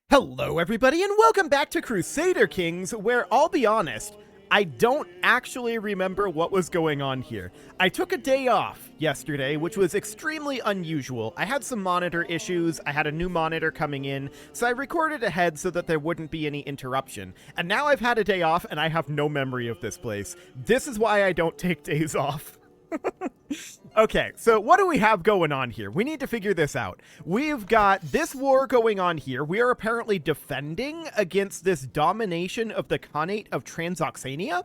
Hello everybody and welcome back to Crusader Kings, where I'll be honest, I don't actually remember what was going on here. I took a day off yesterday, which was extremely unusual. I had some monitor issues, I had a new monitor coming in, so I recorded ahead so that there wouldn't be any interruption. And now I've had a day off and I have no memory of this place. This is why I don't take days off. Okay, so what do we have going on here? We need to figure this out. We've got this war going on here. We are apparently defending against this domination of the Khanate of Transoxania.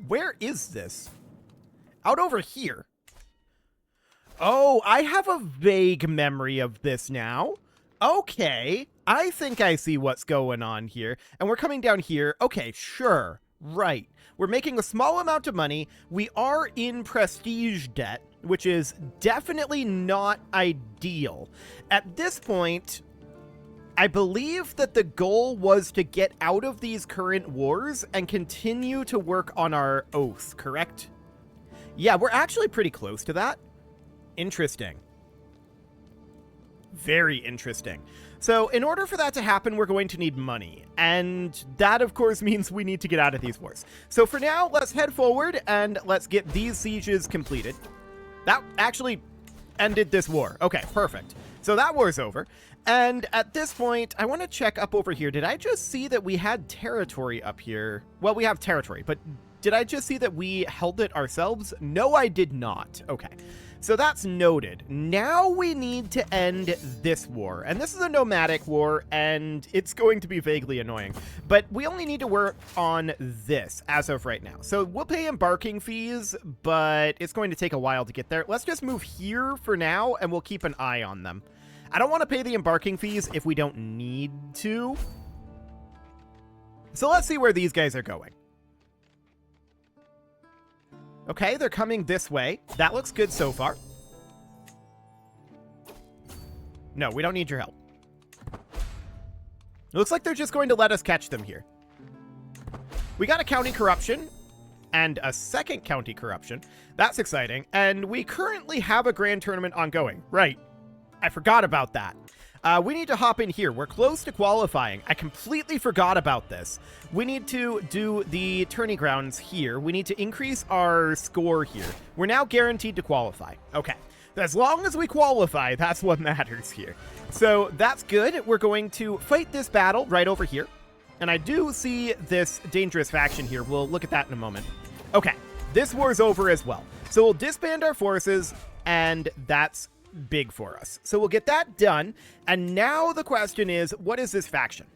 Where is this? Out over here. Oh, I have a vague memory of this now. Okay, I think I see what's going on here. And we're coming down here. Okay, sure. Right. We're making a small amount of money. We are in prestige debt, which is definitely not ideal. At this point, I believe that the goal was to get out of these current wars and continue to work on our oath, correct? Yeah, we're actually pretty close to that. Interesting. Very interesting. So in order for that to happen, we're going to need money. And that, of course, means we need to get out of these wars. So for now, let's head forward and let's get these sieges completed. That actually ended this war. Okay, perfect. So that war's over. And at this point, I want to check up over here. Did I just see that we had territory up here? Well, we have territory, but did I just see that we held it ourselves? No, I did not. Okay. So that's noted. Now we need to end this war. And this is a nomadic war, and it's going to be vaguely annoying. But we only need to work on this as of right now. So we'll pay embarking fees, but it's going to take a while to get there. Let's just move here for now, and we'll keep an eye on them. I don't want to pay the embarking fees if we don't need to. So let's see where these guys are going. Okay, they're coming this way. That looks good so far. No, we don't need your help. It looks like they're just going to let us catch them here. We got a county corruption and a second county corruption. That's exciting. And we currently have a grand tournament ongoing. Right. I forgot about that. We need to hop in here. We're close to qualifying. I completely forgot about this. We need to do the tourney grounds here. We need to increase our score here. We're now guaranteed to qualify. Okay. As long as we qualify, that's what matters here. So that's good. We're going to fight this battle right over here. And I do see this dangerous faction here. We'll look at that in a moment. Okay. This war's over as well. So we'll disband our forces, and that's big for us. So we'll get that done. And now the question is, what is this faction?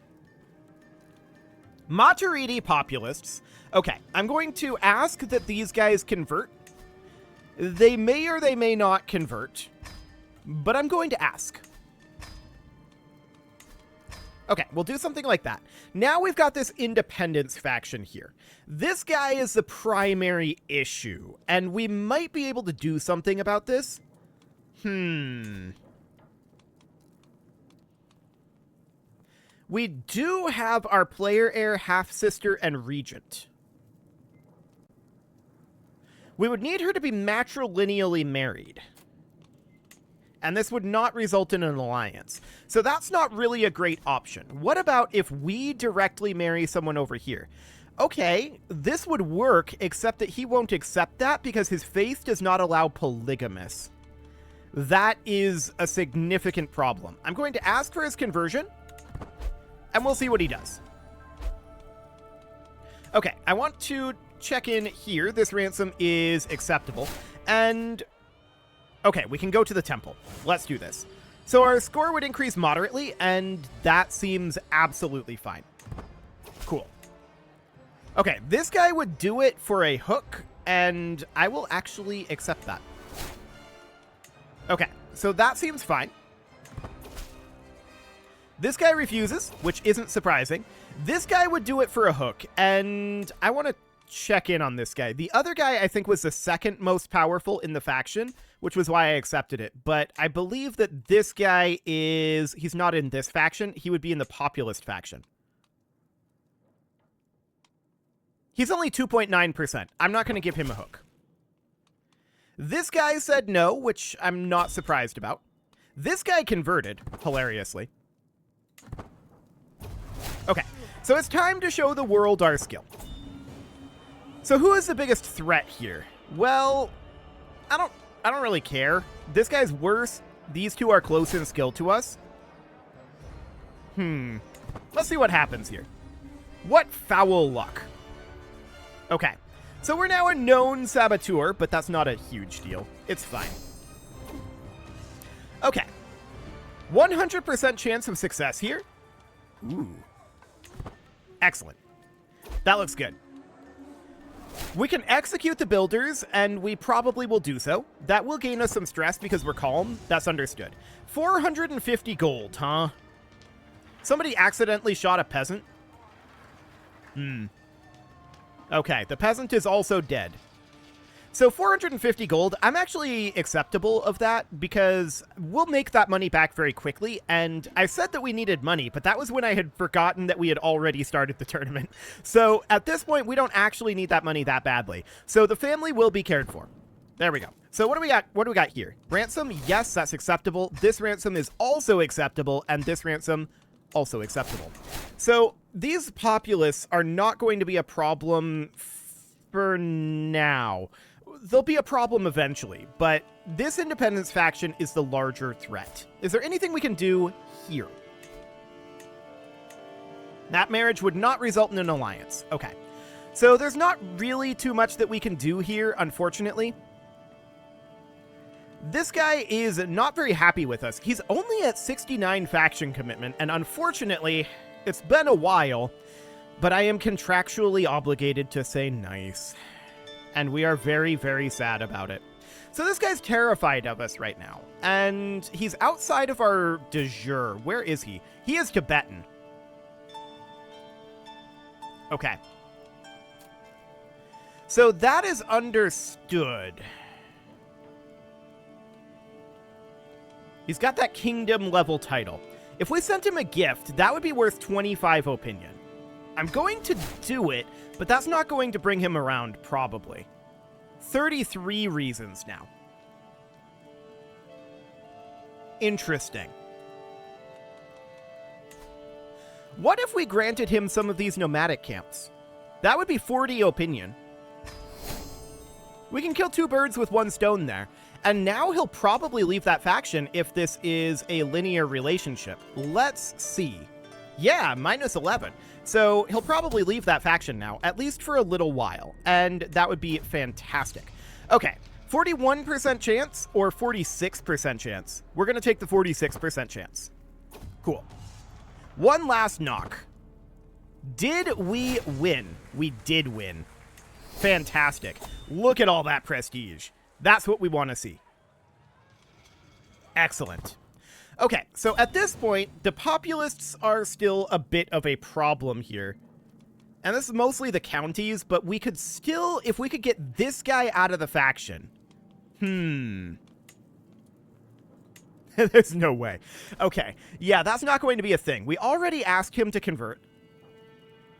Maturidi populists. Okay, I'm going to ask that these guys convert. They may or they may not convert, but I'm going to ask. Okay, we'll do something like that. Now we've got this independence faction here. This guy is the primary issue, and we might be able to do something about this. We do have our player heir, half-sister, and regent. We would need her to be matrilineally married. And this would not result in an alliance. So that's not really a great option. What about if we directly marry someone over here? Okay, this would work, except that he won't accept that because his faith does not allow polygamous. That is a significant problem. I'm going to ask for his conversion, and we'll see what he does. Okay, I want to check in here. This ransom is acceptable. And, okay, we can go to the temple. Let's do this. So our score would increase moderately, and that seems absolutely fine. Cool. Okay, this guy would do it for a hook, and I will actually accept that. Okay, so that seems fine. This guy refuses, which isn't surprising. This guy would do it for a hook, and I want to check in on this guy. The other guy, I think, was the second most powerful in the faction, which was why I accepted it. But I believe that this guy he's not in this faction. He would be in the populist faction. He's only 2.9%. I'm not going to give him a hook. This guy said no, which I'm not surprised about. This guy converted, hilariously. Okay, so it's time to show the world our skill. So who is the biggest threat here? Well, I don't really care. This guy's worse. These two are close in skill to us. Let's see what happens here. What foul luck. Okay, so we're now a known saboteur, but that's not a huge deal. It's fine. Okay. 100% chance of success here. Ooh. Excellent. That looks good. We can execute the builders, and we probably will do so. That will gain us some stress because we're calm. That's understood. 450 gold, huh? Somebody accidentally shot a peasant. Okay, the peasant is also dead. So 450 gold, I'm actually acceptable of that because we'll make that money back very quickly. And I said that we needed money, but that was when I had forgotten that we had already started the tournament. So at this point, we don't actually need that money that badly. So the family will be cared for. There we go. So what do we got? What do we got here? Ransom, yes, that's acceptable. This ransom is also acceptable, and this ransom also acceptable. So these populace are not going to be a problem for now. They'll be a problem eventually, but this independence faction is the larger threat. Is there anything we can do here? That marriage would not result in an alliance. Okay. So there's not really too much that we can do here, unfortunately. This guy is not very happy with us. He's only at 69 faction commitment, and unfortunately, it's been a while, but I am contractually obligated to say nice. And we are very, very sad about it. So this guy's terrified of us right now. And he's outside of our de jure. Where is he? He is Tibetan. Okay. So that is understood. He's got that kingdom level title. If we sent him a gift, that would be worth 25 opinion. I'm going to do it, but that's not going to bring him around, probably. 33 reasons now. Interesting. What if we granted him some of these nomadic camps? That would be 40 opinion. We can kill two birds with one stone there. And now he'll probably leave that faction if this is a linear relationship. Let's see. Yeah, minus 11. So he'll probably leave that faction now, at least for a little while. And that would be fantastic. Okay, 41% chance or 46% chance? We're going to take the 46% chance. Cool. One last knock. Did we win? We did win. Fantastic. Look at all that prestige. That's what we want to see. Excellent. Okay, so at this point, the populists are still a bit of a problem here. And this is mostly the counties, but we could still, if we could get this guy out of the faction. There's no way. Okay, yeah, that's not going to be a thing. We already asked him to convert.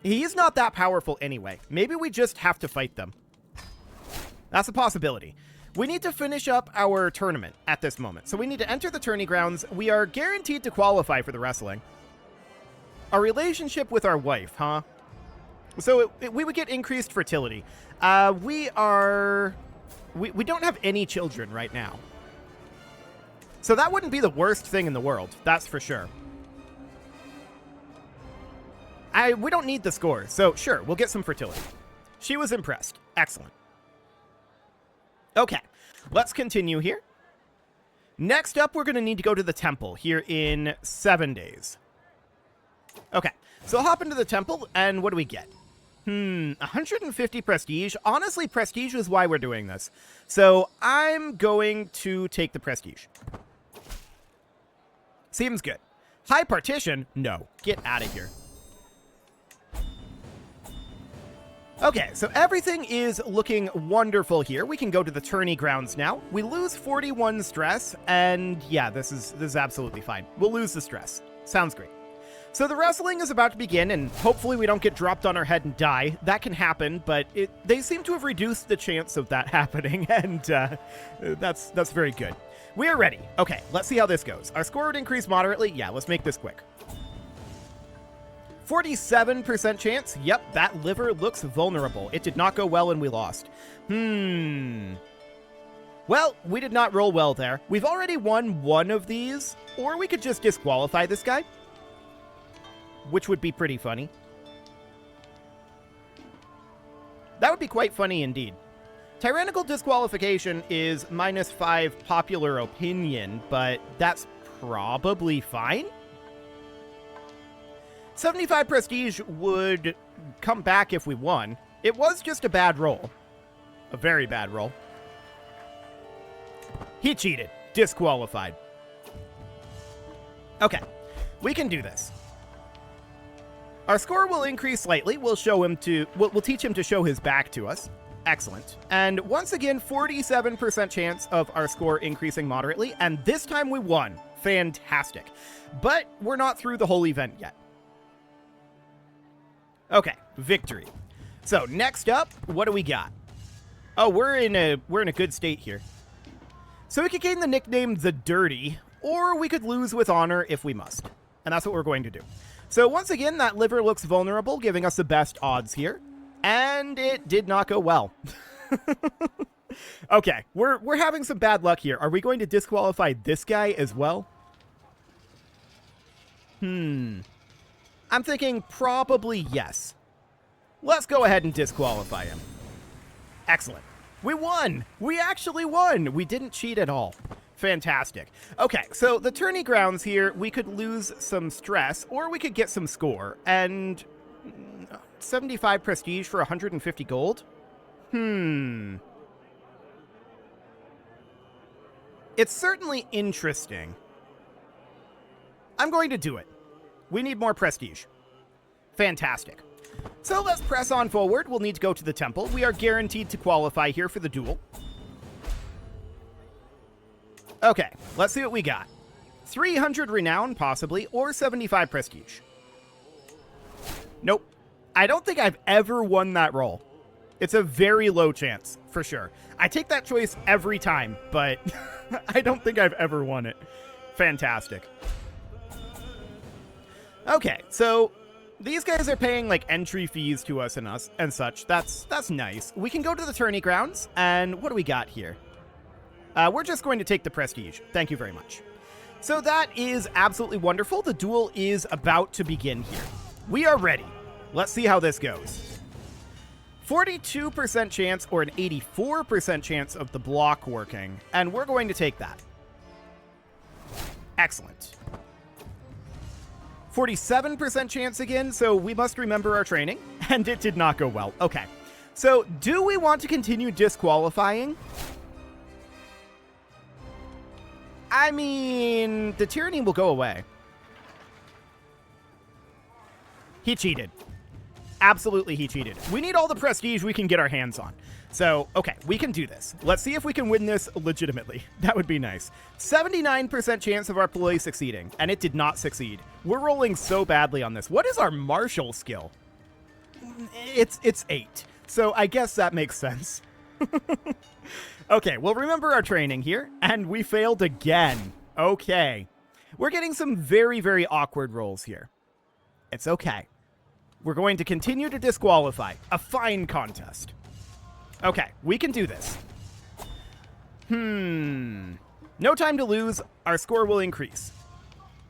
He's not that powerful anyway. Maybe we just have to fight them. That's a possibility. We need to finish up our tournament at this moment. So we need to enter the tourney grounds. We are guaranteed to qualify for the wrestling. Our relationship with our wife, huh? So we would get increased fertility. We don't have any children right now. So that wouldn't be the worst thing in the world. That's for sure. We don't need the score. So sure, we'll get some fertility. She was impressed. Excellent. Okay, let's continue here. Next up, we're going to need to go to the temple here in 7 days. Okay, so I'll hop into the temple, and what do we get? 150 prestige. Honestly, prestige is why we're doing this. So I'm going to take the prestige. Seems good. High partition? No. Get out of here. Okay, so everything is looking wonderful here. We can go to the tourney grounds now. We lose 41 stress, and yeah, this is absolutely fine. We'll lose the stress. Sounds great. So the wrestling is about to begin, and hopefully we don't get dropped on our head and die. That can happen, but they seem to have reduced the chance of that happening, and that's very good. We are ready. Okay, let's see how this goes. Our score would increase moderately. Yeah, let's make this quick. 47% chance. Yep, that liver looks vulnerable. It did not go well and we lost. Well, we did not roll well there. We've already won one of these, or we could just disqualify this guy, which would be pretty funny. That would be quite funny indeed. Tyrannical disqualification is -5 popular opinion, but that's probably fine. 75 prestige would come back if we won. It was just a bad roll. A very bad roll. He cheated. Disqualified. Okay. We can do this. Our score will increase slightly. We'll teach him to show his back to us. Excellent. And once again, 47% chance of our score increasing moderately. And this time we won. Fantastic. But we're not through the whole event yet. Okay, victory. So next up, what do we got? Oh, we're in a good state here. So we could gain the nickname The Dirty, or we could lose with honor if we must. And that's what we're going to do. So once again, that liver looks vulnerable, giving us the best odds here. And it did not go well. Okay, we're having some bad luck here. Are we going to disqualify this guy as well? I'm thinking probably yes. Let's go ahead and disqualify him. Excellent. We won! We actually won! We didn't cheat at all. Fantastic. Okay, so the tourney grounds here, we could lose some stress, or we could get some score. And 75 prestige for 150 gold? It's certainly interesting. I'm going to do it. We need more prestige. Fantastic. So let's press on forward. We'll need to go to the temple. We are guaranteed to qualify here for the duel. Okay, let's see what we got. 300 renown, possibly, or 75 prestige. Nope. I don't think I've ever won that roll. It's a very low chance, for sure. I take that choice every time, but I don't think I've ever won it. Fantastic. Okay, so these guys are paying like entry fees to us and such. That's nice. We can go to the tourney grounds, and what do we got here? We're just going to take the prestige. Thank you very much. So that is absolutely wonderful. The duel is about to begin here. We are ready. Let's see how this goes. 42% chance or an 84% chance of the block working, and we're going to take that. Excellent. 47% chance again, so we must remember our training, and it did not go well. Okay, so do we want to continue disqualifying? I mean, the tyranny will go away. He cheated. Absolutely, he cheated. We need all the prestige we can get our hands on. So, okay, we can do this. Let's see if we can win this legitimately. That would be nice. 79% chance of our ploy succeeding, and it did not succeed. We're rolling so badly on this. What is our martial skill? It's 8, so I guess that makes sense. Okay, well, remember our training here, and we failed again. Okay. We're getting some very, very awkward rolls here. It's okay. We're going to continue to disqualify. A fine contest. Okay, we can do this. No time to lose. Our score will increase.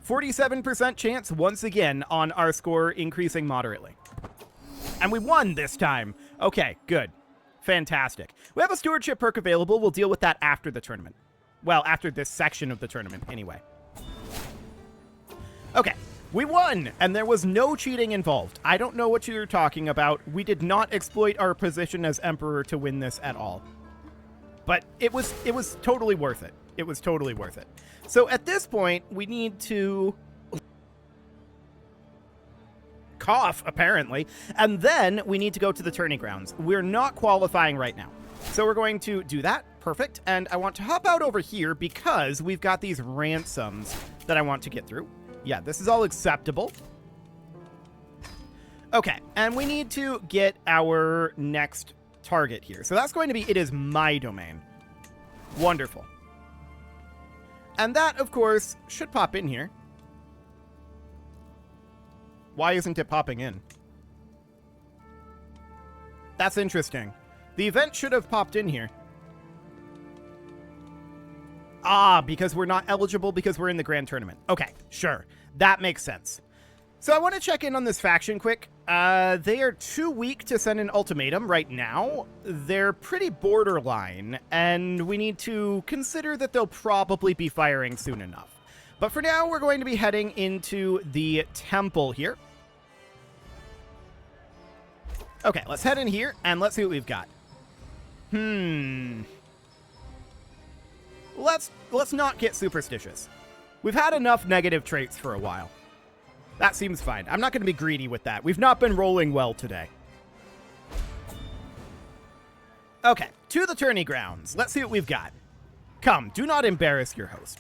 47% chance, once again, on our score increasing moderately. And we won this time. Okay, good. Fantastic. We have a stewardship perk available. We'll deal with that after the tournament. Well, after this section of the tournament, anyway. Okay. We won, and there was no cheating involved. I don't know what you're talking about. We did not exploit our position as emperor to win this at all. But it was totally worth it. It was totally worth it. So at this point, we need to cough, apparently, and then we need to go to the tourney grounds. We're not qualifying right now. So we're going to do that. Perfect. And I want to hop out over here because we've got these ransoms that I want to get through. Yeah, this is all acceptable. Okay, and we need to get our next target here. So that's going to be, it is my domain. Wonderful. And that, of course, should pop in here. Why isn't it popping in? That's interesting. The event should have popped in here. Ah, because we're not eligible because we're in the Grand Tournament. Okay, sure. That makes sense. So I want to check in on this faction quick. They are too weak to send an ultimatum right now. They're pretty borderline, and we need to consider that they'll probably be firing soon enough. But for now, we're going to be heading into the temple here. Okay, let's head in here, and let's see what we've got. Let's not get superstitious. We've had enough negative traits for a while. That seems fine. I'm not going to be greedy with that. We've not been rolling well today. Okay, to the tourney grounds. Let's see what we've got. Come, do not embarrass your host.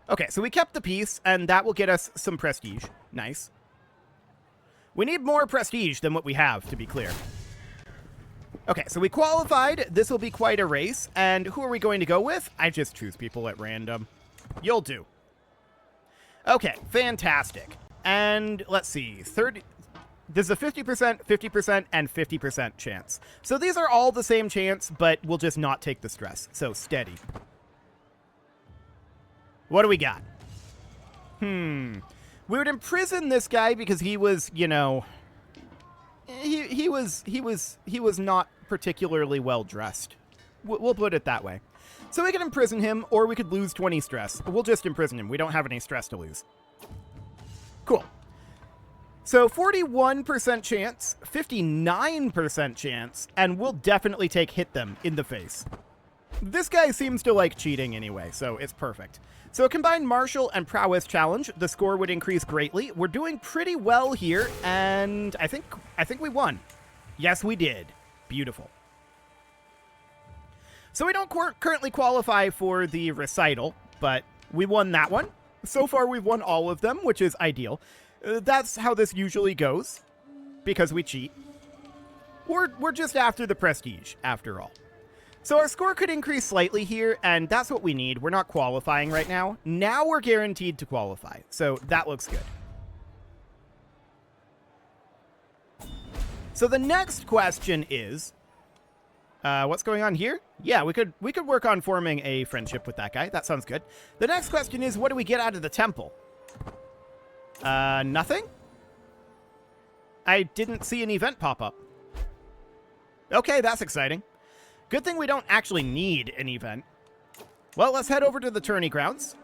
Okay, so we kept the peace, and that will get us some prestige. Nice. We need more prestige than what we have, to be clear. Okay, so we qualified. This will be quite a race. And who are we going to go with? I just choose people at random. You'll do. Okay, fantastic. And let's see, there's a 50%, 50%, and 50% chance. So these are all the same chance, but we'll just not take the stress. So steady. What do we got? We would imprison this guy because he was, you know, he was not particularly well dressed. We'll put it that way. So we can imprison him, or we could lose 20 stress. We'll just imprison him. We don't have any stress to lose. Cool. So 41% chance, 59% chance, and we'll definitely hit them in the face. This guy seems to like cheating anyway, so it's perfect. So a combined martial and prowess challenge, the score would increase greatly. We're doing pretty well here, and I think we won. Yes, we did. Beautiful. So we don't currently qualify for the recital, but we won that one. So far, we've won all of them, which is ideal. That's how this usually goes, because we cheat. We're just after the prestige, after all. So our score could increase slightly here, and that's what we need. We're not qualifying right now. Now we're guaranteed to qualify, so that looks good. So the next question is, what's going on here? Yeah, we could work on forming a friendship with that guy. That sounds good. The next question is, what do we get out of the temple? Nothing? I didn't see an event pop up. Okay, that's exciting. Good thing we don't actually need an event. Well, let's head over to the tourney grounds.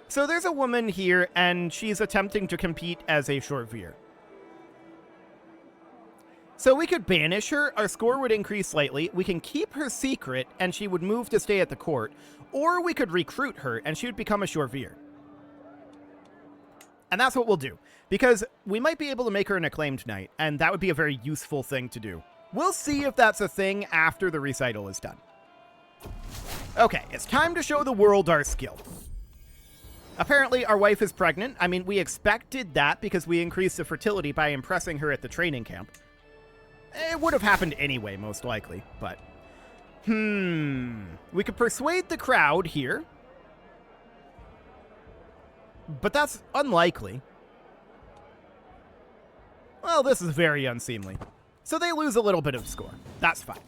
So there's a woman here, and she's attempting to compete as a short veer. So we could banish her, our score would increase slightly, we can keep her secret, and she would move to stay at the court, or we could recruit her, and she would become a short veer. And that's what we'll do, because we might be able to make her an acclaimed knight, and that would be a very useful thing to do. We'll see if that's a thing after the recital is done. Okay, it's time to show the world our skill. Apparently, our wife is pregnant. I mean, we expected that because we increased the fertility by impressing her at the training camp. It would have happened anyway, most likely, but... We could persuade the crowd here. But that's unlikely. Well, this is very unseemly. So they lose a little bit of score. That's fine.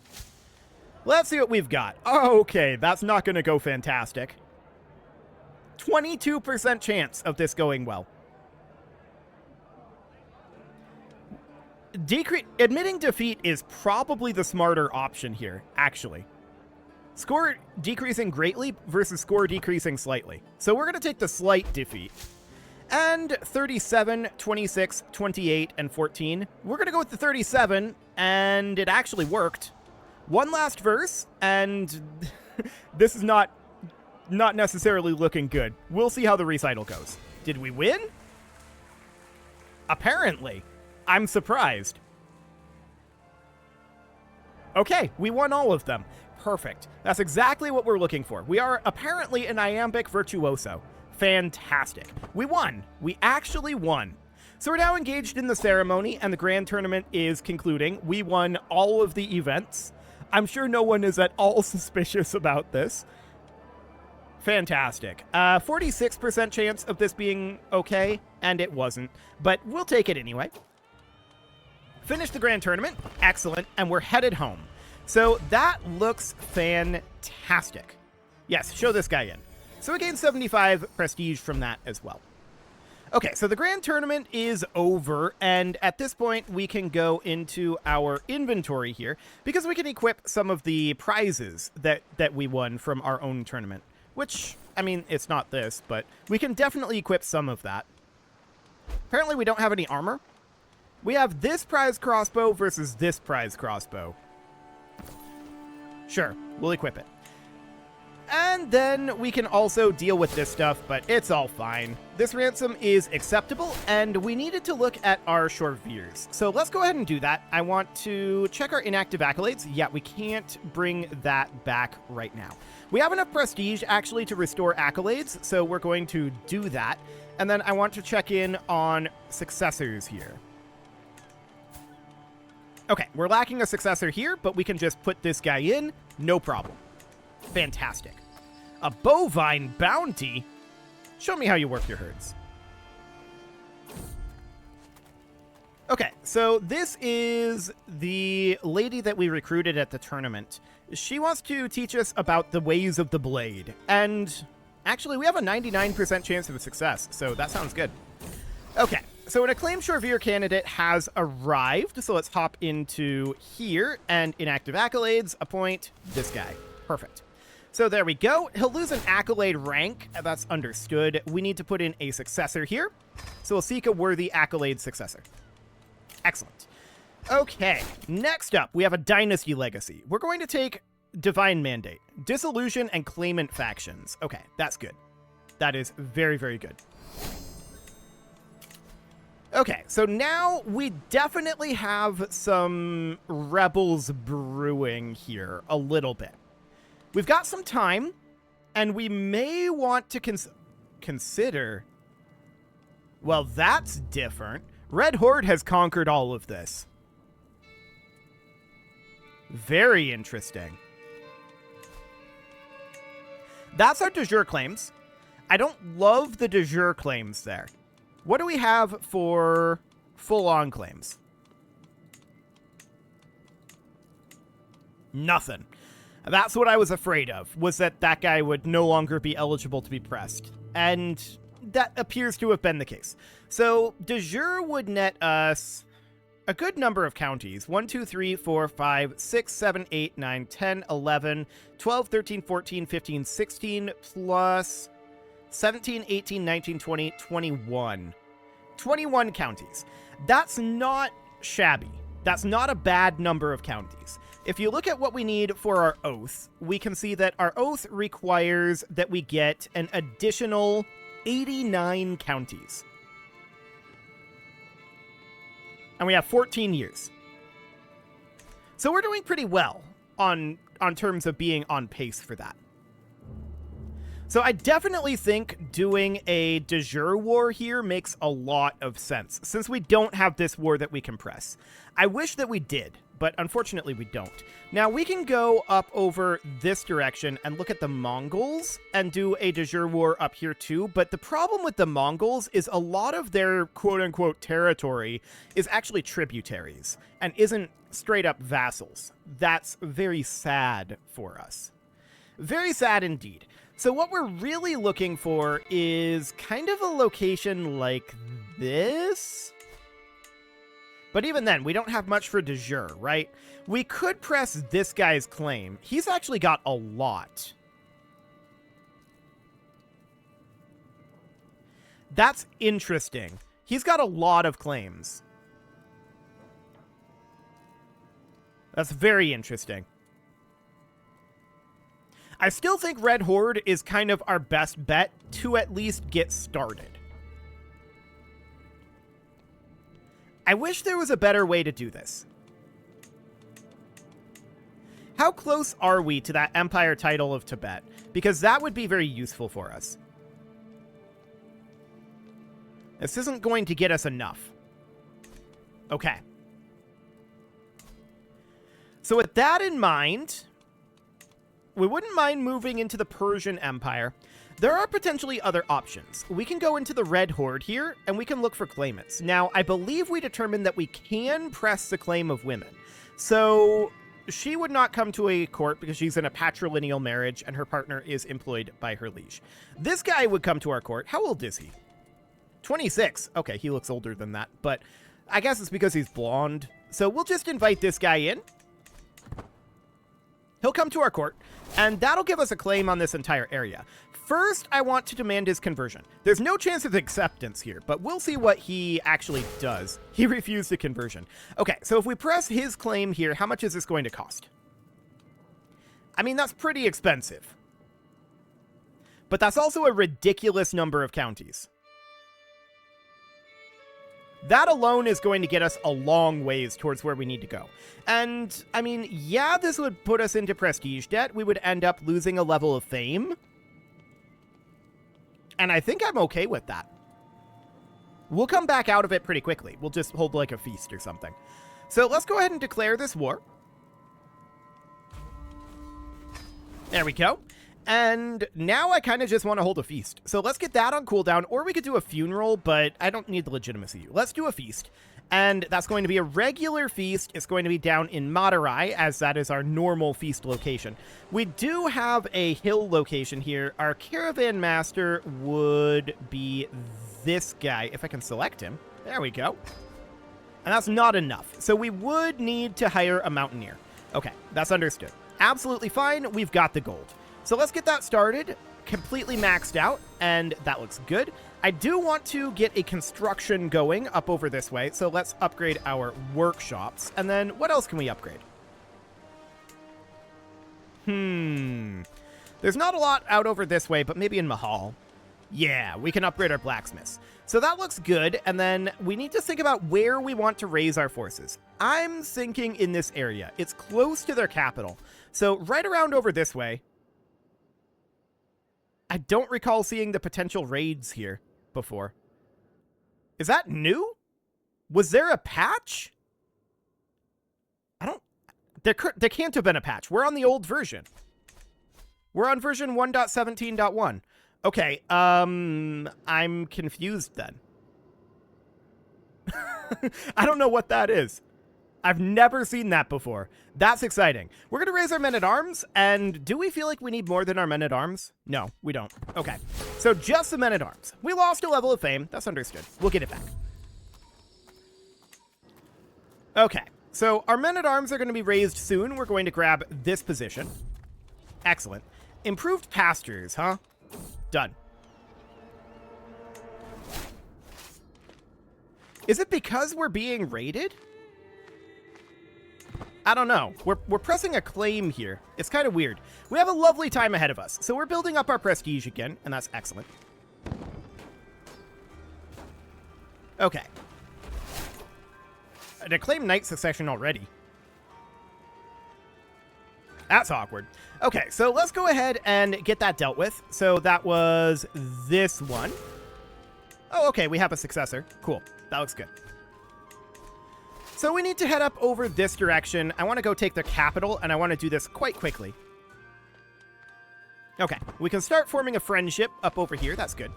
Let's see what we've got. Oh, okay, that's not going to go fantastic. 22% chance of this going well. Admitting defeat is probably the smarter option here, actually. Score decreasing greatly versus score decreasing slightly. So we're going to take the slight defeat. And 37, 26, 28, and 14. We're going to go with the 37, and it actually worked. One last verse, and this is not necessarily looking good. We'll see how the recital goes. Did we win? Apparently. I'm surprised. Okay, we won all of them. Perfect. That's exactly what we're looking for. We are apparently an iambic virtuoso. Fantastic. We won. We actually won. So we're now engaged in the ceremony, and the grand tournament is concluding. We won all of the events. I'm sure no one is at all suspicious about this. Fantastic. 46% chance of this being okay, and it wasn't, but we'll take it anyway. Finish the Grand Tournament. Excellent, and we're headed home. So that looks fantastic. Yes, show this guy in. So we gained 75 prestige from that as well. Okay, so the Grand Tournament is over, and at this point, we can go into our inventory here, because we can equip some of the prizes that we won from our own tournament. Which, I mean, it's not this, but we can definitely equip some of that. Apparently, we don't have any armor. We have this prize crossbow versus this prize crossbow. Sure, we'll equip it. And then we can also deal with this stuff, but it's all fine. This ransom is acceptable, and we needed to look at our Shorveers. So let's go ahead and do that. I want to check our inactive accolades. Yeah, we can't bring that back right now. We have enough prestige, actually, to restore accolades, so we're going to do that. And then I want to check in on successors here. Okay, we're lacking a successor here, but we can just put this guy in. No problem. Fantastic. A bovine bounty? Show me how you work your herds. Okay, so this is the lady that we recruited at the tournament. She wants to teach us about the ways of the blade. And actually, we have a 99% chance of success, so that sounds good. Okay, so an acclaimed Shorveer candidate has arrived, so let's hop into here, and inactive accolades, appoint this guy. Perfect. So there we go. He'll lose an accolade rank. That's understood. We need to put in a successor here. So we'll seek a worthy accolade successor. Excellent. Okay, next up, we have a dynasty legacy. We're going to take Divine Mandate, Disillusion, and Claimant factions. Okay, that's good. That is very, very good. Okay, so now we definitely have some rebels brewing here a little bit. We've got some time, and we may want to consider... Well, that's different. Red Horde has conquered all of this. Very interesting. That's our de jure claims. I don't love the de jure claims there. What do we have for full-on claims? Nothing. That's what I was afraid of, was that that guy would no longer be eligible to be pressed. And that appears to have been the case. So, de jure would net us a good number of counties. 1, 2, 3, 4, 5, 6, 7, 8, 9, 10, 11, 12, 13, 14, 15, 16, plus 17, 18, 19, 20, 21. 21 counties. That's not shabby. That's not a bad number of counties. If you look at what we need for our oath, we can see that our oath requires that we get an additional 89 counties. And we have 14 years. So we're doing pretty well on terms of being on pace for that. So I definitely think doing a de jure war here makes a lot of sense, since we don't have this war that we can press. I wish that we did, but unfortunately we don't. Now we can go up over this direction and look at the Mongols and do a de jure war up here too, but the problem with the Mongols is a lot of their quote-unquote territory is actually tributaries and isn't straight up vassals. That's very sad for us. Very sad indeed. So what we're really looking for is kind of a location like this. But even then, we don't have much for de jure, right? We could press this guy's claim. He's actually got a lot. That's interesting. He's got a lot of claims. That's very interesting. I still think Red Horde is kind of our best bet to at least get started. I wish there was a better way to do this. How close are we to that Empire title of Tibet? Because that would be very useful for us. This isn't going to get us enough. Okay. So with that in mind, We wouldn't mind moving into the Persian Empire. There are potentially other options. We can go into the Red Horde here, and we can look for claimants. Now, I believe we determined that we can press the claim of women. So she would not come to a court because she's in a patrilineal marriage and her partner is employed by her liege. This guy would come to our court. How old is he? 26. Okay, he looks older than that, but I guess it's because he's blonde. So we'll just invite this guy in. He'll come to our court, and that'll give us a claim on this entire area. First, I want to demand his conversion. There's no chance of acceptance here, but we'll see what he actually does. He refused a conversion. Okay, so if we press his claim here, how much is this going to cost? I mean, that's pretty expensive. But that's also a ridiculous number of counties. That alone is going to get us a long ways towards where we need to go. And, I mean, yeah, this would put us into prestige debt. We would end up losing a level of fame. And I think I'm okay with that. We'll come back out of it pretty quickly. We'll just hold like a feast or something. So let's go ahead and declare this war. There we go. And now I kind of just want to hold a feast. So let's get that on cooldown, or we could do a funeral, but I don't need the legitimacy. Let's do a feast. And that's going to be a regular feast. It's going to be down in Madurai, as that is our normal feast location. We do have a hill location here. Our caravan master would be this guy, if I can select him. There we go. And that's not enough. So we would need to hire a mountaineer. Okay, that's understood. Absolutely fine. We've got the gold. So let's get that started, completely maxed out, and that looks good. I do want to get a construction going up over this way, so let's upgrade our workshops. And then what else can we upgrade? There's not a lot out over this way, but maybe in Mahal. Yeah, we can upgrade our blacksmiths. So that looks good, and then we need to think about where we want to raise our forces. I'm thinking in this area. It's close to their capital. So right around over this way. I don't recall seeing the potential raids here before. Is that new? Was there a patch? There can't have been a patch. We're on the old version. We're on version 1.17.1. Okay, I'm confused then. I don't know what that is. I've never seen that before. That's exciting. We're going to raise our men-at-arms, and do we feel like we need more than our men-at-arms? No, we don't. Okay, so just the men-at-arms. We lost a level of fame. That's understood. We'll get it back. Okay, so our men-at-arms are going to be raised soon. We're going to grab this position. Excellent. Improved pastures, huh? Done. Is it because we're being raided? I don't know. We're pressing a claim here. It's kind of weird. We have a lovely time ahead of us. So we're building up our prestige again, and that's excellent. Okay. I claimed knight succession already. That's awkward. Okay, so let's go ahead and get that dealt with. So that was this one. Oh, okay, we have a successor. Cool. That looks good. So we need to head up over this direction. I want to go take the capital, and I want to do this quite quickly. Okay, we can start forming a friendship up over here. That's good.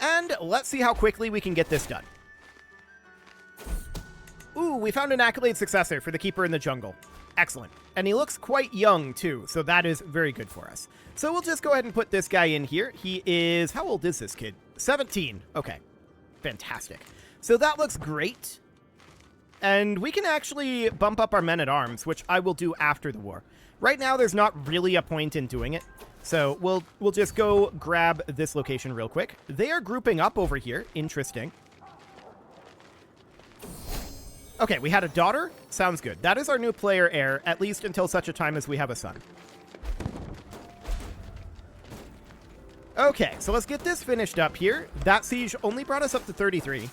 And let's see how quickly we can get this done. Ooh, we found an accolade successor for the Keeper in the Jungle. Excellent. And he looks quite young, too, so that is very good for us. So we'll just go ahead and put this guy in here. He is... How old is this kid? 17. Okay. Fantastic. So that looks great. And we can actually bump up our men-at-arms, which I will do after the war. Right now, there's not really a point in doing it. So we'll just go grab this location real quick. They are grouping up over here. Interesting. Okay, we had a daughter. Sounds good. That is our new player heir, at least until such a time as we have a son. Okay, so let's get this finished up here. That siege only brought us up to 33.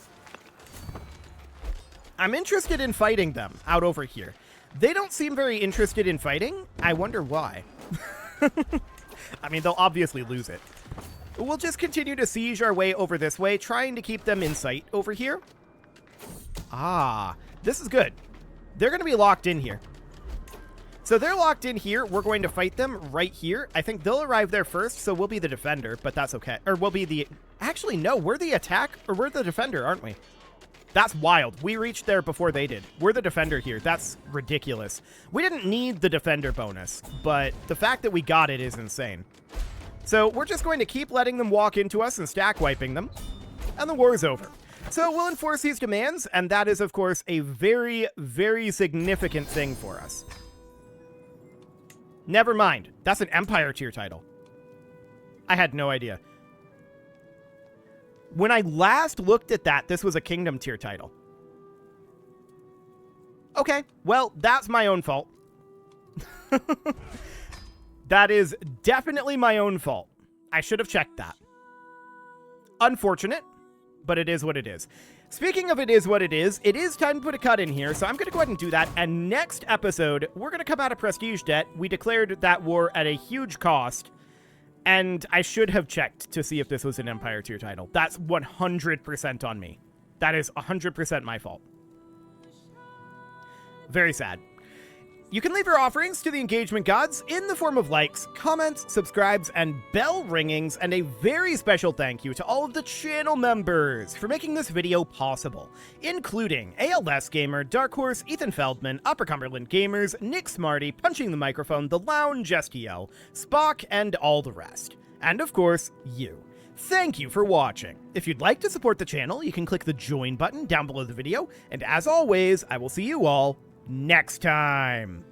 I'm interested in fighting them out over here. They don't seem very interested in fighting. I wonder why. I mean, they'll obviously lose it. We'll just continue to siege our way over this way, trying to keep them in sight over here. Ah, this is good. They're going to be locked in here. So they're locked in here. We're going to fight them right here. I think they'll arrive there first, so we'll be the defender, but that's okay. Or we'll be the... Actually, no, we're the attack, or we're the defender, aren't we? That's wild. We reached there before they did. We're the defender here. That's ridiculous. We didn't need the defender bonus, but the fact that we got it is insane. So we're just going to keep letting them walk into us and stack wiping them, and the war is over. So we'll enforce these demands, and that is, of course, a very, very significant thing for us. Never mind. That's an Empire tier title. I had no idea. When I last looked at that, this was a Kingdom tier title. Okay, well, that's my own fault. That is definitely my own fault. I should have checked that. Unfortunate, but it is what it is. Speaking of it is what it is time to put a cut in here, so I'm going to go ahead and do that, and next episode, we're going to come out of Prestige Debt. We declared that war at a huge cost, and I should have checked to see if this was an Empire tier title. That's 100% on me. That is 100% my fault. Very sad. You can leave your offerings to the engagement gods in the form of likes, comments, subscribes, and bell ringings, and a very special thank you to all of the channel members for making this video possible, including ALS Gamer, Dark Horse, Ethan Feldman, Upper Cumberland Gamers, Nick Smarty, Punching the Microphone, The Lounge, STL, Spock, and all the rest. And of course, you. Thank you for watching. If you'd like to support the channel, you can click the join button down below the video, and as always, I will see you all next time.